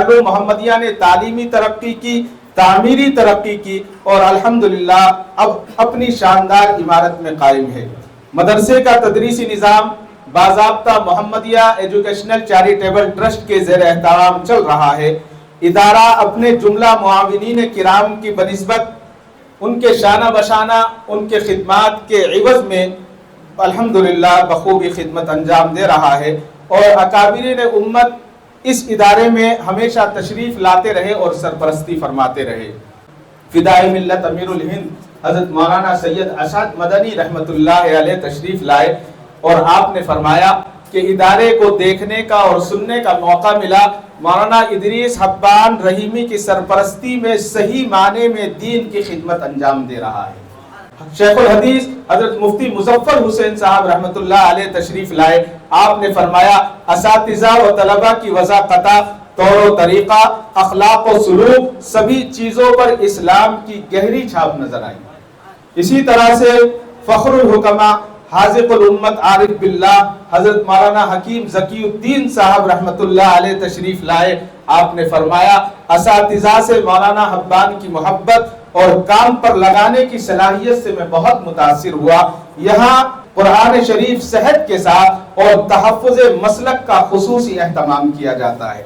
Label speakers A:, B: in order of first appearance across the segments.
A: دارالعلوم محمدیہ نے تعلیمی ترقی کی، تعمیری ترقی کی اور الحمدللہ اب اپنی شاندار عمارت میں قائم ہے۔ مدرسے کا تدریسی نظام باضابطہ محمدیہ ایجوکیشنل چیریٹیبل ٹرسٹ کے زیر اہتمام چل رہا ہے۔ ادارہ اپنے جملہ معاونین کرام کی بنسبت ان کے شانہ بشانہ ان کے خدمات کے عوض میں الحمدللہ بخوبی خدمت انجام دے رہا ہے، اور اکابرین امت اس ادارے میں ہمیشہ تشریف لاتے رہے اور سرپرستی فرماتے رہے۔ فدائے ملت امیر الہند حضرت مولانا سید اسعد مدنی رحمت اللہ علیہ تشریف لائے، اور آپ نے فرمایا کہ ادارے کو دیکھنے کا اور سننے کا موقع ملا۔ مولانا ادریس حبان رحیمی کی سرپرستی میں صحیح معنی میں دین کی خدمت انجام دے رہا ہے۔ شیخ الحدیث حضرت مفتی مظفر حسین صاحب رحمت اللہ علیہ تشریف لائے، آپ نے فرمایا اساتذہ و طلبہ کی وضاحت، طور و طریقہ، اخلاق و سلوک، سبھی چیزوں پر اسلام کی گہری چھاپ نظر آئی۔ اسی طرح سے فخر الحکماء حاذق الامت عارف باللہ حضرت مولانا حکیم ذکی الدین صاحب رحمت اللہ علیہ تشریف لائے، آپ نے فرمایا اساتذہ سے مولانا حبان کی محبت اور کام پر لگانے کی صلاحیت سے میں بہت متاثر ہوا۔ یہاں قرآن شریف صحت کے ساتھ اور تحفظ مسلک کا خصوصی اہتمام کیا جاتا ہے۔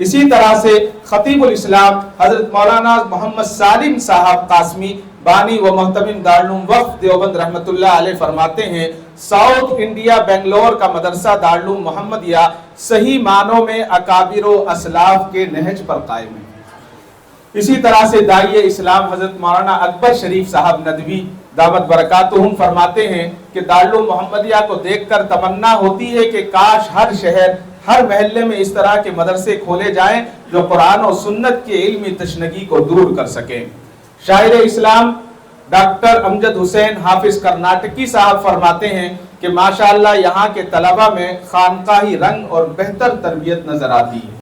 A: اسی طرح سے خطیب الاسلام حضرت مولانا محمد سالم صاحب قاسمی بانی و محتمم دارالعلوم وقف دیوبند رحمت اللہ علیہ فرماتے ہیں ساؤتھ انڈیا بنگلور کا مدرسہ دارالعلوم محمدیہ صحیح معنوں میں اکابر و اسلاف کے نہج پر قائم ہے۔ اسی طرح سے داعیہ اسلام حضرت مولانا اکبر شریف صاحب ندوی دامت برکاتہم فرماتے ہیں کہ دارالعلوم محمدیہ کو دیکھ کر تمنا ہوتی ہے کہ کاش ہر شہر ہر محلے میں اس طرح کے مدرسے کھولے جائیں جو قرآن و سنت کے علمی تشنگی کو دور کر سکیں۔ شاعر اسلام ڈاکٹر امجد حسین حافظ کرناٹکی صاحب فرماتے ہیں کہ ماشاءاللہ یہاں کے طلبہ میں خانقاہی رنگ اور بہتر تربیت نظر آتی ہے۔